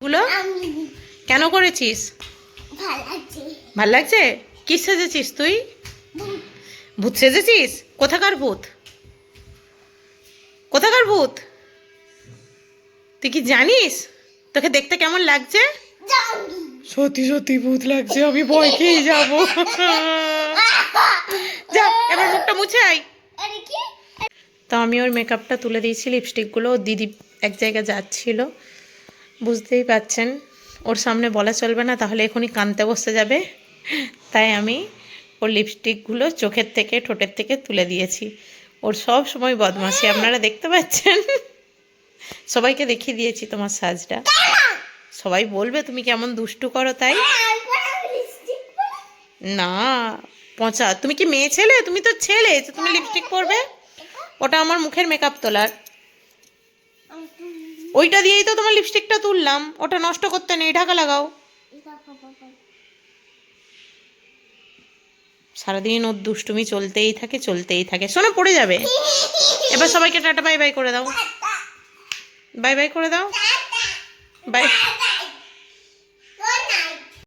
গুলো কেন করেছিস? ভাল লাগছে? কি সেজেছিস তুই? ভূত সেজেছিস? কোথাকার ভূত? কোথাকার ভূত? তুই কি জানিস তোকে দেখতে কেমন লাগছে? সত্যি সত্যি ভূত লাগছে, আমি ভয় খেয়ে যাব। যা এবার মুখটা মুছে আয়। তো আমি ওর মেকআপটা তুলে দিয়েছি, লিপস্টিকগুলো। ওর দিদি এক জায়গায় যাচ্ছিল, বুঝতেই পাচ্ছেন। ওর সামনে বলা চলবে না, তাহলে এখনই কাঁদতে বসে যাবে। তাই আমি ওর লিপস্টিকগুলো চোখের থেকে ঠোঁটের থেকে তুলে দিয়েছি। ওর সব সময় বদমাশি, আপনারা দেখতে পাচ্ছেন। সবাইকে দেখিয়ে দিয়েছি তোমার সাজটা। সবাই বলবে তুমি কেমন দুষ্টু করো, তাই না। পচা, তুমি কি মেয়ে ছেলে? তুমি তো ছেলে, তো তুমি লিপস্টিক পরবে? ওটা আমার মুখের মেকআপ তোলার, ওইটা দিয়েই তো তোমার লিপস্টিকটা তুললাম। ওটা নষ্ট করতে নেই, ঢাকা লাগাও। সারাদিন ওর দুষ্টুমি চলতেই থাকে চলতেই থাকে। শোনো, পড়ে যাবে। এবার সবাইকে টাটা বাই বাই করে দাও। বাই বাই করে দাও। বাই।